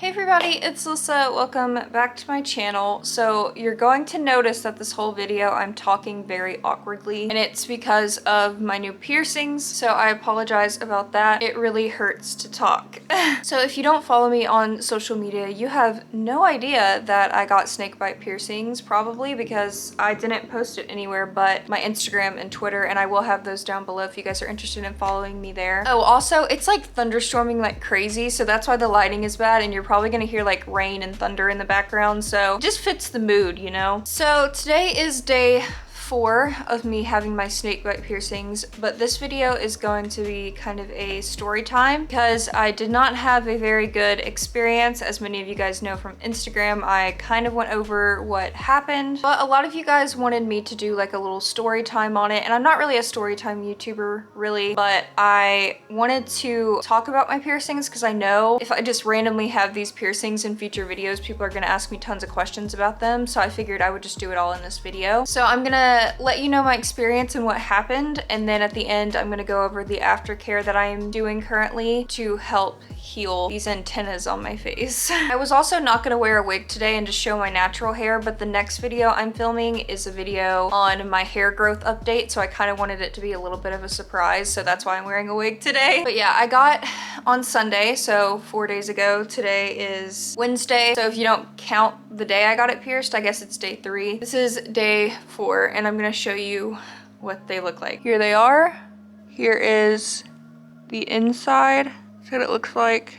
Hey everybody, it's Alyssa. Welcome back to my channel. So you're going to notice that this whole video I'm talking very awkwardly, and it's because of my new piercings, so I apologize about that. It really hurts to talk. So if you don't follow me on social media, you have no idea that I got snakebite piercings, probably because I didn't post it anywhere but my Instagram and Twitter, and I will have those down below if you guys are interested in following me there. Oh, also, it's like thunderstorming like crazy, so that's why the lighting is bad, and you're probably gonna hear like rain and thunder in the background, so it just fits the mood, you know? So today is day 4 of me having my snakebite piercings, but this video is going to be kind of a story time because I did not have a very good experience. As many of you guys know from Instagram, I kind of went over what happened, but a lot of you guys wanted me to do like a little story time on it, and I'm not really a story time YouTuber really, but I wanted to talk about my piercings because I know if I just randomly have these piercings in future videos, people are gonna ask me tons of questions about them, so I figured I would just do it all in this video. So I'm gonna let you know my experience and what happened, and then at the end I'm gonna go over the aftercare that I am doing currently to help heal these antennas on my face. I was also not gonna wear a wig today and just show my natural hair, but the next video I'm filming is a video on my hair growth update, so I kind of wanted it to be a little bit of a surprise, so that's why I'm wearing a wig today. But yeah, I got on Sunday, so 4 days ago. Today is Wednesday, so if you don't count the day I got it pierced, I guess it's day 3. This is day 4, and I'm gonna show you what they look like. Here they are. Here is the inside. That's what it looks like.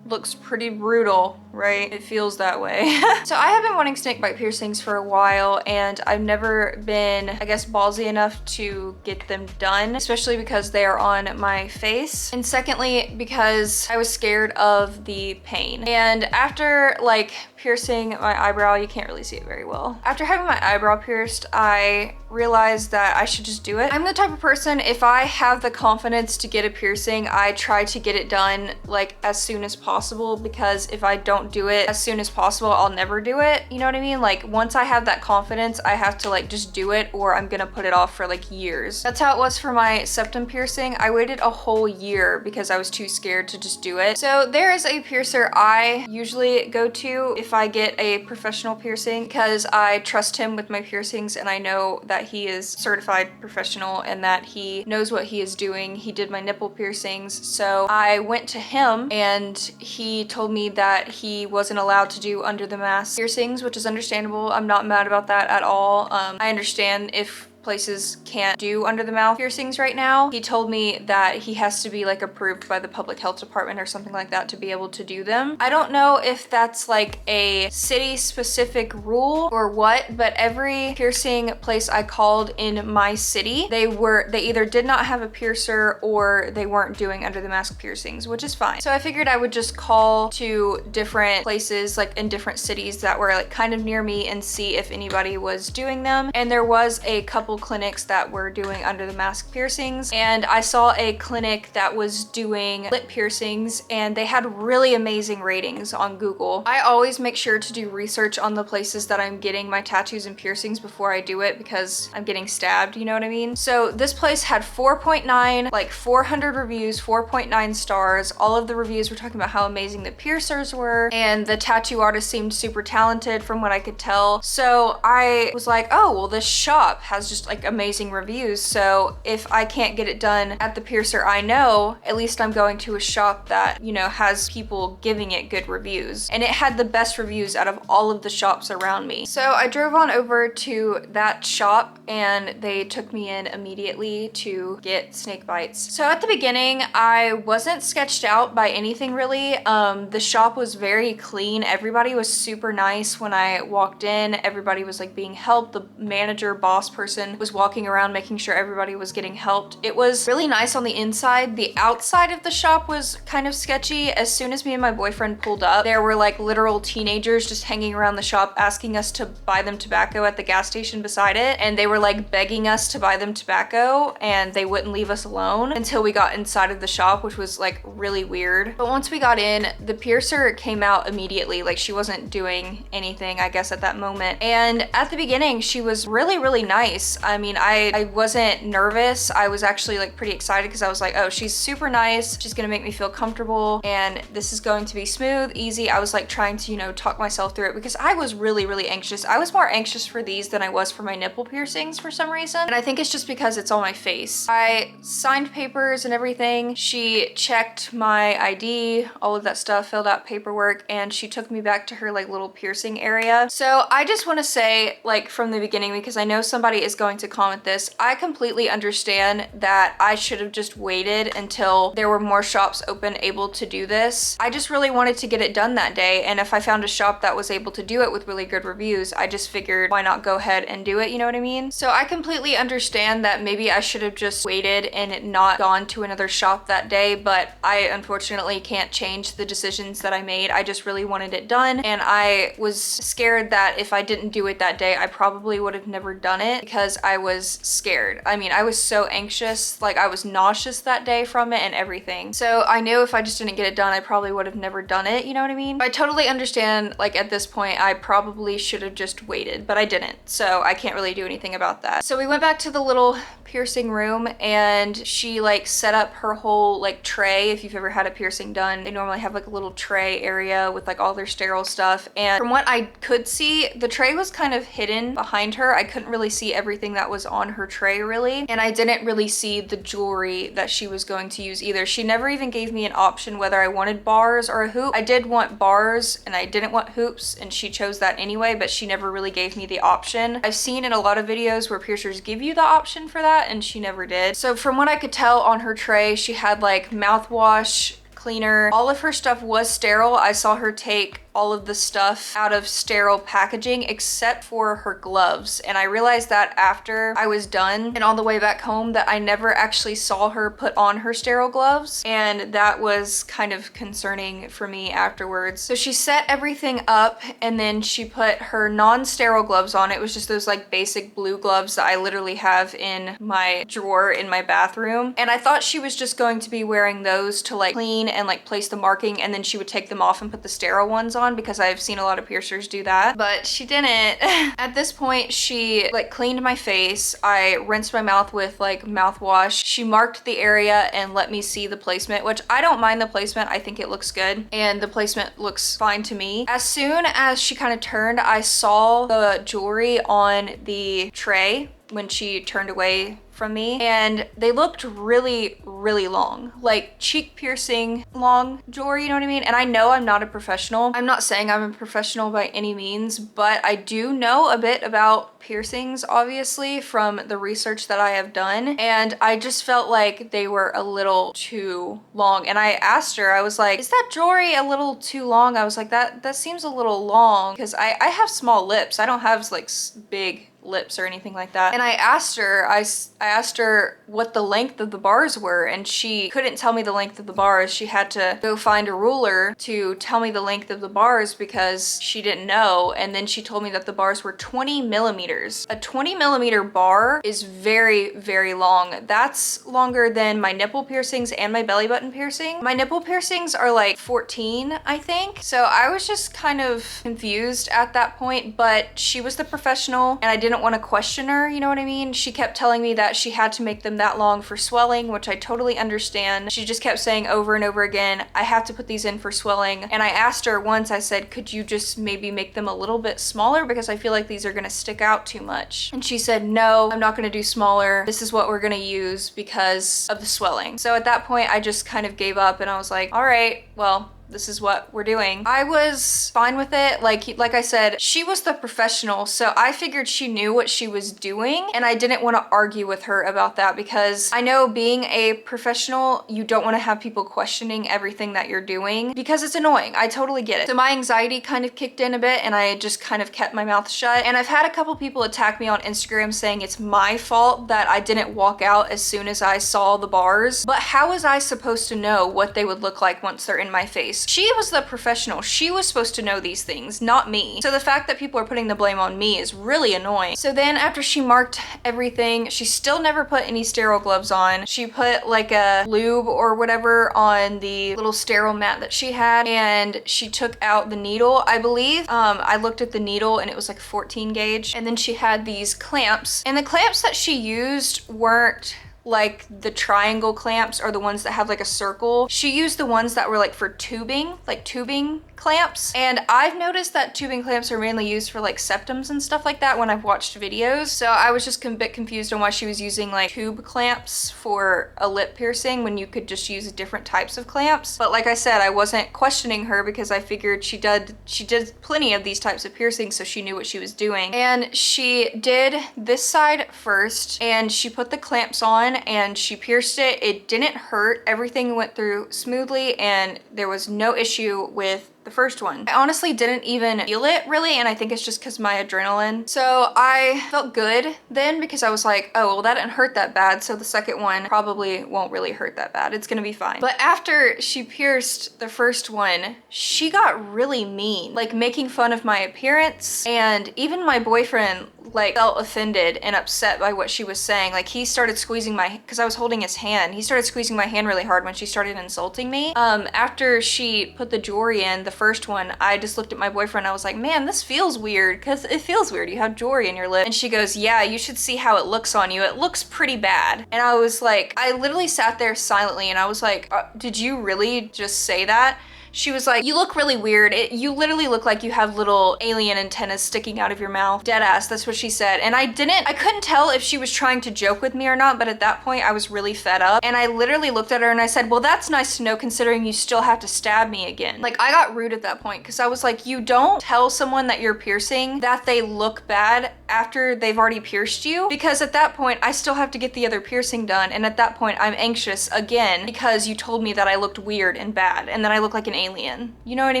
Looks pretty brutal, right? It feels that way. So I have been wanting snakebite piercings for a while, and I've never been, I guess, ballsy enough to get them done, especially because they are on my face. And secondly, because I was scared of the pain. And after like piercing my eyebrow, you can't really see it very well. After having my eyebrow pierced, I realized that I should just do it. I'm the type of person, if I have the confidence to get a piercing, I try to get it done like as soon as possible, because if I don't do it as soon as possible, I'll never do it. You know what I mean? Like once I have that confidence, I have to like just do it, or I'm gonna put it off for like years. That's how it was for my septum piercing. I waited a whole year because I was too scared to just do it. So there is a piercer I usually go to if I get a professional piercing, because I trust him with my piercings and I know that he is certified professional and that he knows what he is doing. He did my nipple piercings, so I went to him and he told me that he wasn't allowed to do under the mask piercings, which is understandable. I'm not mad about that at all. I understand if places can't do under the mouth piercings right now. He told me that he has to be like approved by the public health department or something like that to be able to do them. I don't know if that's like a city specific rule or what, but every piercing place I called in my city, they either did not have a piercer or they weren't doing under the mask piercings, which is fine. So I figured I would just call to different places like in different cities that were like kind of near me and see if anybody was doing them. And there was a couple clinics that were doing under the mask piercings, and I saw a clinic that was doing lip piercings, and they had really amazing ratings on Google. I always make sure to do research on the places that I'm getting my tattoos and piercings before I do it, because I'm getting stabbed, you know what I mean? So this place had 4.9, like 400 reviews, 4.9 stars. All of the reviews were talking about how amazing the piercers were, and the tattoo artist seemed super talented from what I could tell. So I was like, oh, well, this shop has just like amazing reviews, so if I can't get it done at the piercer I know, at least I'm going to a shop that, you know, has people giving it good reviews. And it had the best reviews out of all of the shops around me. So I drove on over to that shop and they took me in immediately to get snake bites. So at the beginning, I wasn't sketched out by anything really. The shop was very clean. Everybody was super nice when I walked in. Everybody was like being helped. The manager, boss person was walking around making sure everybody was getting helped. It was really nice on the inside. The outside of the shop was kind of sketchy. As soon as me and my boyfriend pulled up, there were like literal teenagers just hanging around the shop asking us to buy them tobacco at the gas station beside it, and they were like begging us to buy them tobacco, and they wouldn't leave us alone until we got inside of the shop, which was like really weird. But once we got in, the piercer came out immediately. Like she wasn't doing anything, I guess, at that moment. And at the beginning, she was really, really nice. I mean, I wasn't nervous. I was actually like pretty excited because I was like, oh, she's super nice. She's gonna make me feel comfortable and this is going to be smooth, easy. I was like trying to, you know, talk myself through it because I was really, really anxious. I was more anxious for these than I was for my nipple piercings for some reason. And I think it's just because it's on my face. I signed papers and everything. She checked my ID, all of that stuff, filled out paperwork, and she took me back to her like little piercing area. So I just want to say, like, from the beginning, because I know somebody is going to comment this, I completely understand that I should have just waited until there were more shops open able to do this. I just really wanted to get it done that day, and if I found a shop that was able to do it with really good reviews, I just figured why not go ahead and do it, you know what I mean? So I completely understand that maybe I should have just waited and not gone to another shop that day, but I unfortunately can't change the decisions that I made. I just really wanted it done, and I was scared that if I didn't do it that day, I probably would have never done it because I was scared. I mean, I was so anxious, like I was nauseous that day from it and everything. So I knew if I just didn't get it done, I probably would have never done it, you know what I mean? I totally understand, like at this point, I probably should have just waited, but I didn't. So I can't really do anything about that. So we went back to the little piercing room and she like set up her whole like tray. If you've ever had a piercing done, they normally have like a little tray area with like all their sterile stuff. And from what I could see, the tray was kind of hidden behind her. I couldn't really see everything that was on her tray really. And I didn't really see the jewelry that she was going to use either. She never even gave me an option whether I wanted bars or a hoop. I did want bars and I didn't want hoops, and she chose that anyway, but she never really gave me the option. I've seen in a lot of videos where piercers give you the option for that, and she never did. So from what I could tell on her tray, she had like mouthwash, cleaner. All of her stuff was sterile. I saw her take all of the stuff out of sterile packaging except for her gloves. And I realized that after I was done and on the way back home that I never actually saw her put on her sterile gloves. And that was kind of concerning for me afterwards. So she set everything up and then she put her non-sterile gloves on. It was just those like basic blue gloves that I literally have in my drawer in my bathroom. And I thought she was just going to be wearing those to like clean and like place the marking, and then she would take them off and put the sterile ones on because I've seen a lot of piercers do that, but she didn't. At this point, she like cleaned my face. I rinsed my mouth with like mouthwash. She marked the area and let me see the placement, which I don't mind the placement. I think it looks good and the placement looks fine to me. As soon as she kind of turned, I saw the jewelry on the tray when she turned away from me, and they looked really, really long, like cheek piercing long jewelry, you know what I mean? And I know I'm not a professional. I'm not saying I'm a professional by any means, but I do know a bit about piercings, obviously, from the research that I have done, and I just felt like they were a little too long. And I asked her, I was like, is that jewelry a little too long? I was like, that seems a little long, because I have small lips. I don't have like big lips or anything like that. And I asked her, I asked her what the length of the bars were, and she couldn't tell me the length of the bars. She had to go find a ruler to tell me the length of the bars because she didn't know. And then she told me that the bars were 20 millimeters. A 20 millimeter bar is very, very long. That's longer than my nipple piercings and my belly button piercing. My nipple piercings are like 14, I think. So I was just kind of confused at that point, but she was the professional and I didn't want to question her, you know what I mean? She kept telling me that she had to make them that long for swelling, which I totally understand. She just kept saying over and over again, I have to put these in for swelling. And I asked her once, I said, could you just maybe make them a little bit smaller because I feel like these are gonna stick out too much? And she said, no, I'm not gonna do smaller. This is what we're gonna use because of the swelling. So at that point, I just kind of gave up and I was like, all right, well, this is what we're doing. I was fine with it. Like I said, she was the professional, so I figured she knew what she was doing, and I didn't want to argue with her about that because I know being a professional, you don't want to have people questioning everything that you're doing because it's annoying. I totally get it. So my anxiety kind of kicked in a bit and I just kind of kept my mouth shut. And I've had a couple people attack me on Instagram saying it's my fault that I didn't walk out as soon as I saw the bars. But how was I supposed to know what they would look like once they're in my face? because she was the professional. She was supposed to know these things, not me. So the fact that people are putting the blame on me is really annoying. So then after she marked everything, she still never put any sterile gloves on. She put like a lube or whatever on the little sterile mat that she had, and she took out the needle, I believe. I looked at the needle and it was like 14 gauge. And then she had these clamps, and the clamps that she used weren't like the triangle clamps or the ones that have like a circle. She used the ones that were like for tubing, like tubing clamps. And I've noticed that tubing clamps are mainly used for like septums and stuff like that when I've watched videos. So I was just a bit confused on why she was using like tube clamps for a lip piercing when you could just use different types of clamps. But like I said, I wasn't questioning her because I figured she did plenty of these types of piercings, so she knew what she was doing. And she did this side first, and she put the clamps on and she pierced it. It didn't hurt. Everything went through smoothly and there was no issue with the first one. I honestly didn't even feel it really, and I think it's just because my adrenaline. So I felt good then because I was like, oh, well, that didn't hurt that bad, so the second one probably won't really hurt that bad. It's gonna be fine. But after she pierced the first one, she got really mean, like making fun of my appearance, and even my boyfriend like felt offended and upset by what she was saying. Like he started squeezing because I was holding his hand, he started squeezing my hand really hard when she started insulting me. After she put the jewelry in, the first one, I just looked at my boyfriend. I was like, man, this feels weird, because it feels weird. You have jewelry in your lip. And she goes, yeah, you should see how it looks on you. It looks pretty bad. And I was like, I literally sat there silently and I was like, did you really just say that? She was like, you look really weird. You literally look like you have little alien antennas sticking out of your mouth. Deadass, that's what she said. And I couldn't tell if she was trying to joke with me or not, but at that point I was really fed up. And I literally looked at her and I said, well, that's nice to know considering you still have to stab me again. Like I got rude at that point because I was like, you don't tell someone that you're piercing that they look bad after they've already pierced you, because at that point I still have to get the other piercing done. And at that point I'm anxious again because you told me that I looked weird and bad and that I look like an alien. You know what I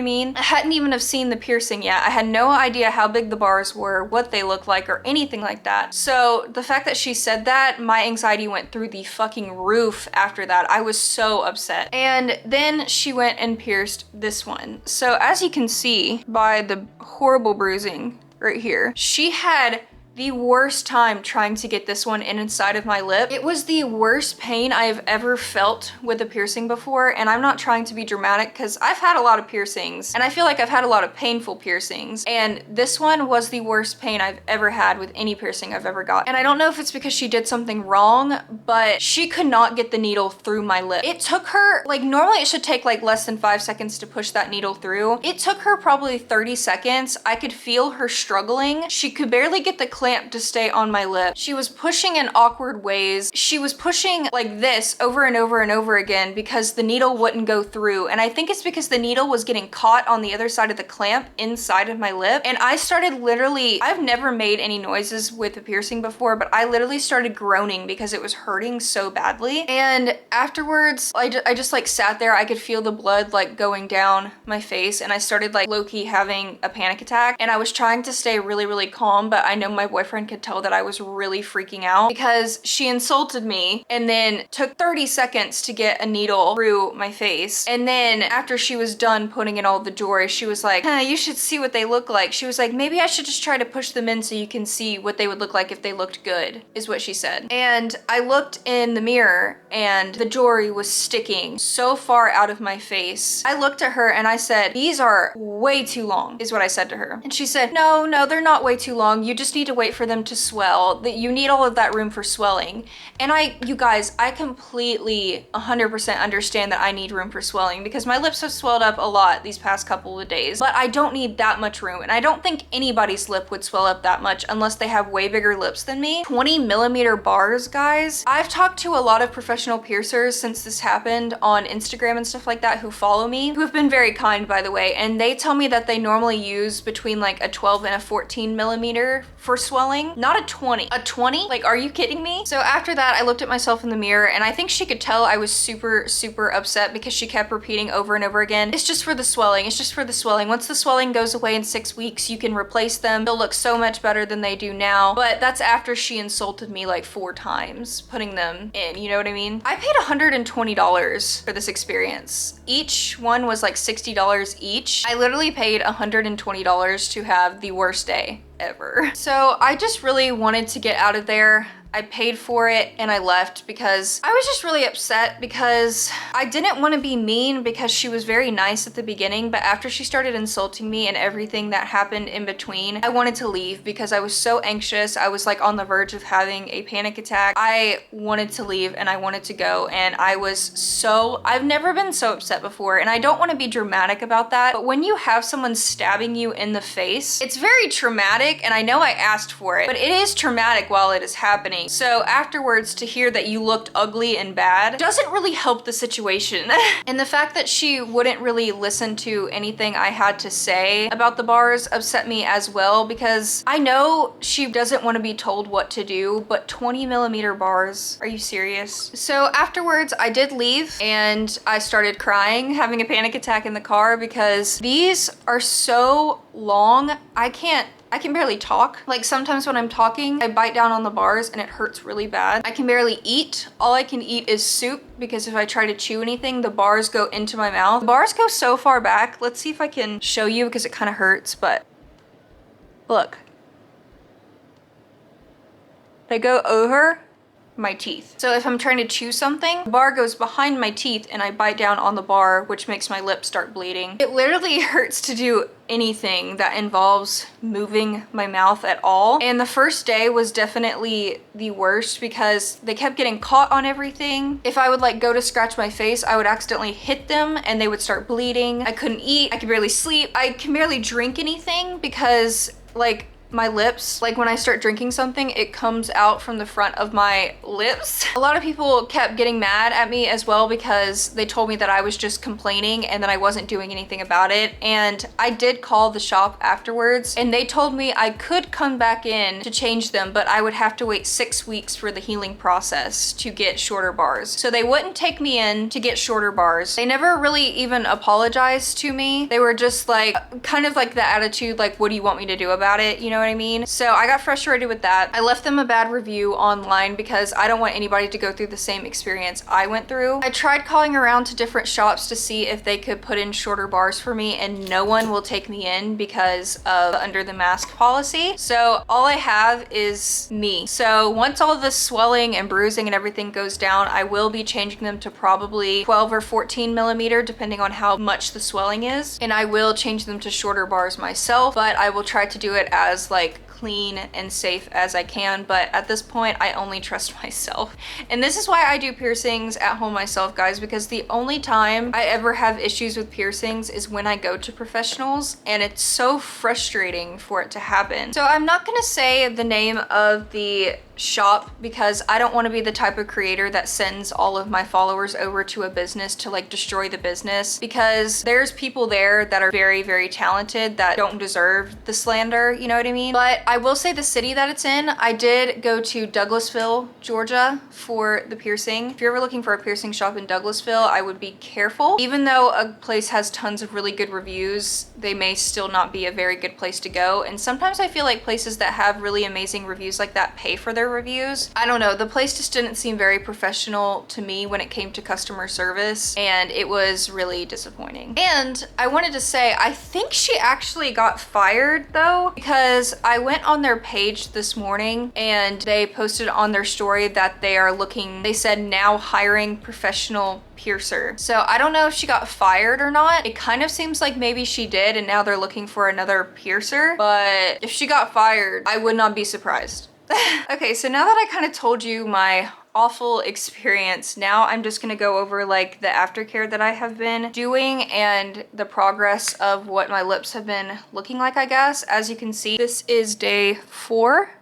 mean? I hadn't even have seen the piercing yet. I had no idea how big the bars were, what they looked like, or anything like that. So the fact that she said that, my anxiety went through the fucking roof after that. I was so upset. And then she went and pierced this one. So as you can see by the horrible bruising right here, she had the worst time trying to get this one inside of my lip. It was the worst pain I have ever felt with a piercing before, and I'm not trying to be dramatic because I've had a lot of piercings and I feel like I've had a lot of painful piercings, and this one was the worst pain I've ever had with any piercing I've ever got. And I don't know if it's because she did something wrong, but she could not get the needle through my lip. It took her, like normally it should take like less than 5 seconds to push that needle through. It took her probably 30 seconds. I could feel her struggling. She could barely get the clamp to stay on my lip. She was pushing in awkward ways. She was pushing like this over and over and over again because the needle wouldn't go through. And I think it's because the needle was getting caught on the other side of the clamp inside of my lip. And I started literally, I've never made any noises with a piercing before, but I literally started groaning because it was hurting so badly. And afterwards, I just like sat there. I could feel the blood like going down my face, and I started like low-key having a panic attack. And I was trying to stay really, really calm, but I know my boyfriend could tell that I was really freaking out because she insulted me and then took 30 seconds to get a needle through my face. And then after she was done putting in all the jewelry, she was like, you should see what they look like. She was like, maybe I should just try to push them in so you can see what they would look like if they looked good, is what she said. And I looked in the mirror and the jewelry was sticking so far out of my face. I looked at her and I said, these are way too long, is what I said to her. And she said, no, they're not way too long. You just need to wait for them to swell. That you need all of that room for swelling. And you guys, I completely 100% understand that I need room for swelling because my lips have swelled up a lot these past couple of days, but I don't need that much room. And I don't think anybody's lip would swell up that much unless they have way bigger lips than me. 20mm bars, guys. I've talked to a lot of professional piercers since this happened on Instagram and stuff like that who follow me, who have been very kind, by the way, and they tell me that they normally use between like a 12 and a 14mm for swelling, not a 20. A 20? Like, are you kidding me? So after that, I looked at myself in the mirror and I think she could tell I was super, super upset because she kept repeating over and over again, it's just for the swelling. It's just for the swelling. Once the swelling goes away in 6 weeks, you can replace them. They'll look so much better than they do now. But that's after she insulted me like 4 times putting them in, you know what I mean? mean? I paid $120 for this experience. Each one was like $60 each. I literally paid $120 to have the worst day ever. So I just really wanted to get out of there. I paid for it and I left because I was just really upset because I didn't want to be mean because she was very nice at the beginning, but after she started insulting me and everything that happened in between, I wanted to leave because I was so anxious. I was like on the verge of having a panic attack. I wanted to leave and I wanted to go, and I've never been so upset before, and I don't want to be dramatic about that, but when you have someone stabbing you in the face, it's very traumatic, and I know I asked for it, but it is traumatic while it is happening. So afterwards, to hear that you looked ugly and bad doesn't really help the situation. And the fact that she wouldn't really listen to anything I had to say about the bars upset me as well, because I know she doesn't want to be told what to do, but 20mm bars, are you serious? So afterwards, I did leave and I started crying, having a panic attack in the car because these are so long. I can barely talk. Like sometimes when I'm talking, I bite down on the bars and it hurts really bad. I can barely eat. All I can eat is soup because if I try to chew anything, the bars go into my mouth. The bars go so far back. Let's see if I can show you because it kind of hurts, but look. They go over my teeth. So if I'm trying to chew something, the bar goes behind my teeth and I bite down on the bar, which makes my lips start bleeding. It literally hurts to do anything that involves moving my mouth at all. And the first day was definitely the worst because they kept getting caught on everything. If I would like go to scratch my face, I would accidentally hit them and they would start bleeding. I couldn't eat, I could barely sleep, I can barely drink anything because like my lips, like when I start drinking something, it comes out from the front of my lips. A lot of people kept getting mad at me as well because they told me that I was just complaining and that I wasn't doing anything about it. And I did call the shop afterwards and they told me I could come back in to change them, but I would have to wait 6 weeks for the healing process to get shorter bars. So they wouldn't take me in to get shorter bars. They never really even apologized to me. They were just like, kind of like the attitude, like, what do you want me to do about it? You know what I mean? So I got frustrated with that. I left them a bad review online because I don't want anybody to go through the same experience I went through. I tried calling around to different shops to see if they could put in shorter bars for me, and no one will take me in because of under the mask policy. So all I have is me. So once all of this swelling and bruising and everything goes down, I will be changing them to probably 12 or 14mm depending on how much the swelling is, and I will change them to shorter bars myself, but I will try to do it as like clean and safe as I can. But at this point, I only trust myself. And this is why I do piercings at home myself, guys, because the only time I ever have issues with piercings is when I go to professionals, and it's so frustrating for it to happen. So I'm not gonna say the name of the shop because I don't want to be the type of creator that sends all of my followers over to a business to like destroy the business, because there's people there that are very, very talented that don't deserve the slander, you know what I mean? But I will say the city that it's in, I did go to Douglasville, Georgia for the piercing. If you're ever looking for a piercing shop in Douglasville, I would be careful. Even though a place has tons of really good reviews, they may still not be a very good place to go. And sometimes I feel like places that have really amazing reviews like that pay for their reviews. I don't know, the place just didn't seem very professional to me when it came to customer service, and it was really disappointing. And I wanted to say, I think she actually got fired though, because I went on their page this morning and they posted on their story that they said now hiring professional piercer. So I don't know if she got fired or not. It kind of seems like maybe she did and now they're looking for another piercer, but if she got fired, I would not be surprised. Okay, so now that I kind of told you my awful experience, now I'm just gonna go over like the aftercare that I have been doing and the progress of what my lips have been looking like, I guess. As you can see, this is day 4.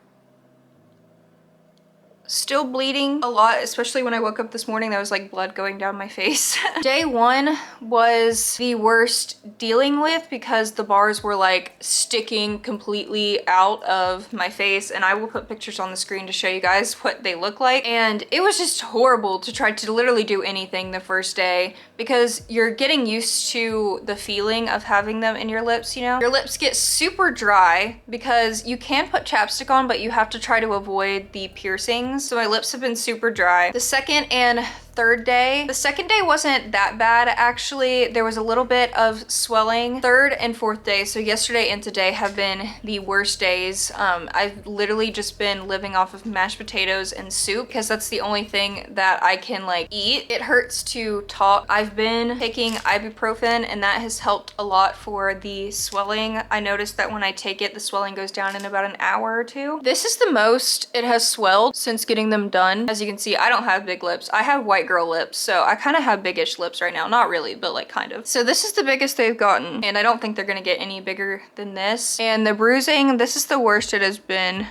Still bleeding a lot, especially when I woke up this morning, there was like blood going down my face. Day 1 was the worst dealing with because the bars were like sticking completely out of my face, and I will put pictures on the screen to show you guys what they look like. And it was just horrible to try to literally do anything the first day because you're getting used to the feeling of having them in your lips, you know? Your lips get super dry because you can put chapstick on, but you have to try to avoid the piercings. So my lips have been super dry. The second and third day. The second day wasn't that bad, actually. There was a little bit of swelling. Third and fourth day, so yesterday and today, have been the worst days. I've literally just been living off of mashed potatoes and soup because that's the only thing that I can like eat. It hurts to talk. I've been taking ibuprofen and that has helped a lot for the swelling. I noticed that when I take it, the swelling goes down in about an hour or two. This is the most it has swelled since getting them done. As you can see, I don't have big lips. I have white girl lips, so I kind of have biggish lips right now. Not really, but like kind of. So this is the biggest they've gotten, and I don't think they're gonna get any bigger than this. And the bruising, this is the worst it has been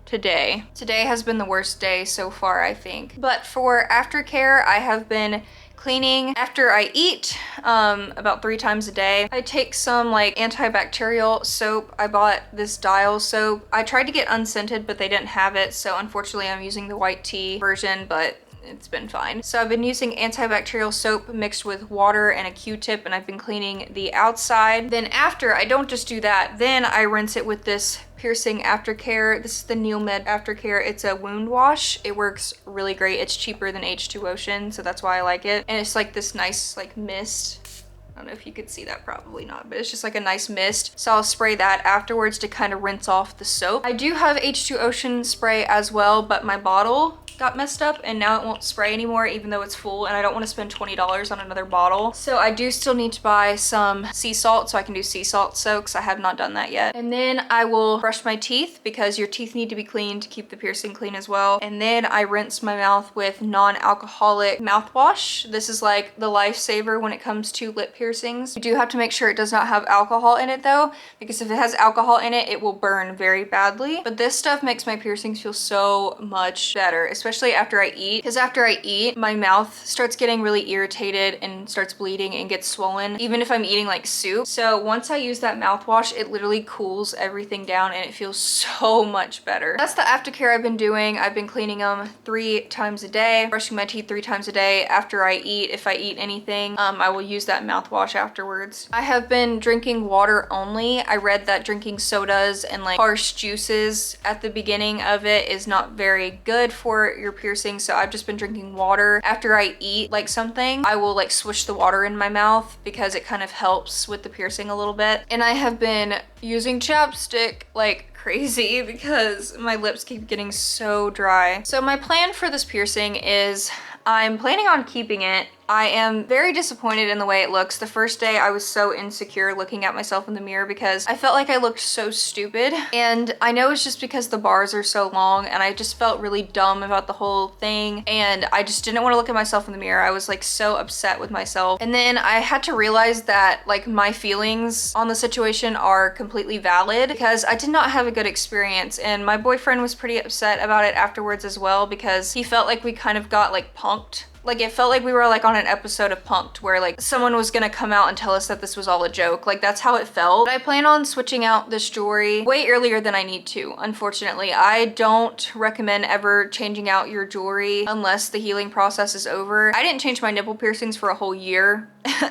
today. Today has been the worst day so far, I think. But for aftercare, I have been cleaning after I eat about 3 times a day. I take some like antibacterial soap. I bought this Dial soap. I tried to get unscented, but they didn't have it, so unfortunately I'm using the white tea version, but it's been fine. So I've been using antibacterial soap mixed with water and a Q-tip, and I've been cleaning the outside. Then after, I don't just do that, then I rinse it with this piercing aftercare. This is the Neomed aftercare. It's a wound wash. It works really great. It's cheaper than H2 Ocean, so that's why I like it. And it's like this nice like mist. I don't know if you could see that, probably not, but it's just like a nice mist. So I'll spray that afterwards to kind of rinse off the soap. I do have H2 Ocean spray as well, but my bottle got messed up and now it won't spray anymore even though it's full, and I don't want to spend $20 on another bottle. So I do still need to buy some sea salt so I can do sea salt soaks. I have not done that yet. And then I will brush my teeth because your teeth need to be clean to keep the piercing clean as well. And then I rinse my mouth with non-alcoholic mouthwash. This is like the lifesaver when it comes to lip piercings. You do have to make sure it does not have alcohol in it though, because if it has alcohol in it, it will burn very badly. But this stuff makes my piercings feel so much better, especially after I eat, because after I eat, my mouth starts getting really irritated and starts bleeding and gets swollen, even if I'm eating like soup. So once I use that mouthwash, it literally cools everything down and it feels so much better. That's the aftercare I've been doing. I've been cleaning them 3 times a day, brushing my teeth 3 times a day. After I eat, if I eat anything, I will use that mouthwash afterwards. I have been drinking water only. I read that drinking sodas and like harsh juices at the beginning of it is not very good for your piercing, so I've just been drinking water. After I eat like something, I will like swish the water in my mouth because it kind of helps with the piercing a little bit. And I have been using chapstick like crazy because my lips keep getting so dry. So my plan for this piercing is I'm planning on keeping it. I am very disappointed in the way it looks. The first day I was so insecure looking at myself in the mirror because I felt like I looked so stupid. And I know it's just because the bars are so long and I just felt really dumb about the whole thing. And I just didn't want to look at myself in the mirror. I was like so upset with myself. And then I had to realize that like my feelings on the situation are completely valid because I did not have a good experience. And my boyfriend was pretty upset about it afterwards as well because he felt like we kind of got like punked. Like it felt like we were like on an episode of Punk'd where like someone was gonna come out and tell us that this was all a joke. Like that's how it felt. But I plan on switching out this jewelry way earlier than I need to, unfortunately. I don't recommend ever changing out your jewelry unless the healing process is over. I didn't change my nipple piercings for a whole year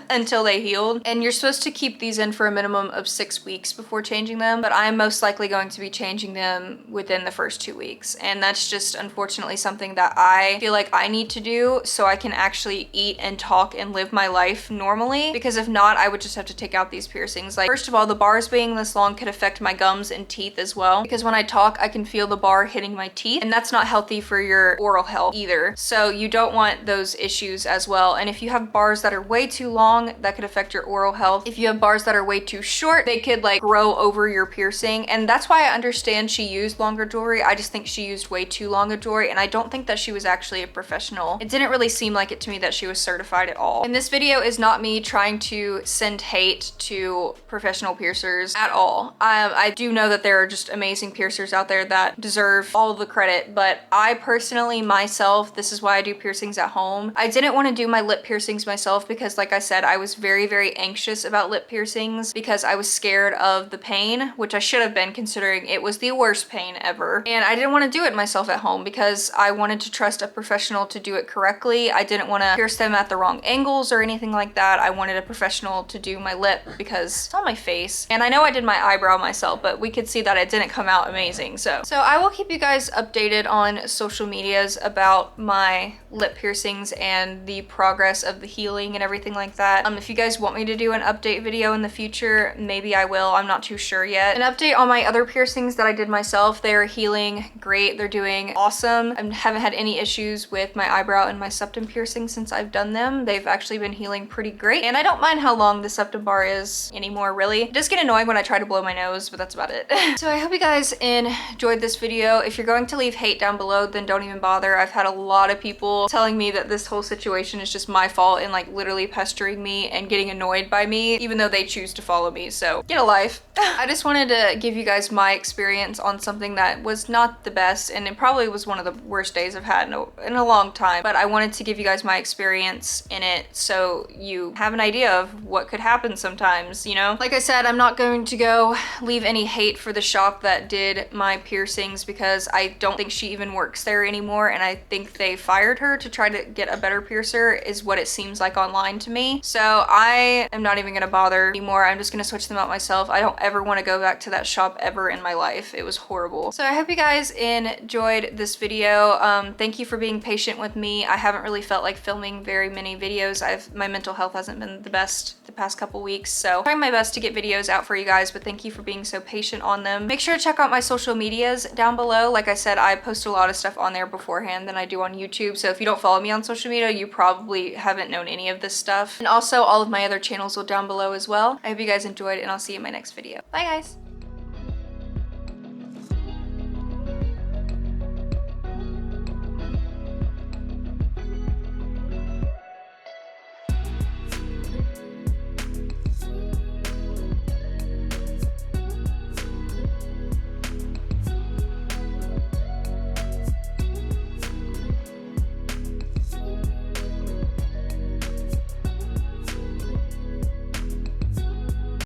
until they healed. And you're supposed to keep these in for a minimum of 6 weeks before changing them, but I'm most likely going to be changing them within the first 2 weeks. And that's just unfortunately something that I feel like I need to do so I can actually eat and talk and live my life normally, because if not, I would just have to take out these piercings. Like, first of all, the bars being this long could affect my gums and teeth as well, because when I talk, I can feel the bar hitting my teeth, and that's not healthy for your oral health either. So you don't want those issues as well. And if you have bars that are way too long, that could affect your oral health. If you have bars that are way too short, they could like grow over your piercing. And that's why I understand she used longer jewelry. I just think she used way too long a jewelry, and I don't think that she was actually a professional. It didn't really seem like it to me that she was certified at all. And this video is not me trying to send hate to professional piercers at all. I do know that there are just amazing piercers out there that deserve all of the credit, but I personally, myself, this is why I do piercings at home. I didn't want to do my lip piercings myself because, like I said, I was very, very anxious about lip piercings because I was scared of the pain, which I should have been considering it was the worst pain ever. And I didn't want to do it myself at home because I wanted to trust a professional to do it correctly. properly. I didn't want to pierce them at the wrong angles or anything like that. I wanted a professional to do my lip because it's on my face. And I know I did my eyebrow myself, but we could see that it didn't come out amazing. So I will keep you guys updated on social medias about my lip piercings and the progress of the healing and everything like that. If you guys want me to do an update video in the future, maybe I will. I'm not too sure yet. An update on my other piercings that I did myself. They're healing great. They're doing awesome. I haven't had any issues with my eyebrow and my septum piercing since I've done them. They've actually been healing pretty great. And I don't mind how long the septum bar is anymore, really. It does get annoying when I try to blow my nose, but that's about it. So I hope you guys enjoyed this video. If you're going to leave hate down below, then don't even bother. I've had a lot of people telling me that this whole situation is just my fault and like literally pestering me and getting annoyed by me, even though they choose to follow me. So get a life. I just wanted to give you guys my experience on something that was not the best, and it probably was one of the worst days I've had in a long time, but I wanted to give you guys my experience in it so you have an idea of what could happen sometimes, you know? Like I said, I'm not going to go leave any hate for the shop that did my piercings because I don't think she even works there anymore, and I think they fired her to try to get a better piercer is what it seems like online to me. So I am not even gonna bother anymore. I'm just gonna switch them out myself. I don't ever want to go back to that shop ever in my life. It was horrible. So I hope you guys enjoyed this video. Thank you for being patient with me. I haven't really felt like filming very many videos. My mental health hasn't been the best the past couple weeks, so I'm trying my best to get videos out for you guys, but thank you for being so patient on them. Make sure to check out my social medias down below. Like I said, I post a lot of stuff on there beforehand than I do on YouTube, so if you don't follow me on social media, you probably haven't known any of this stuff. And also all of my other channels will down below as well. I hope you guys enjoyed, and I'll see you in my next video. Bye guys!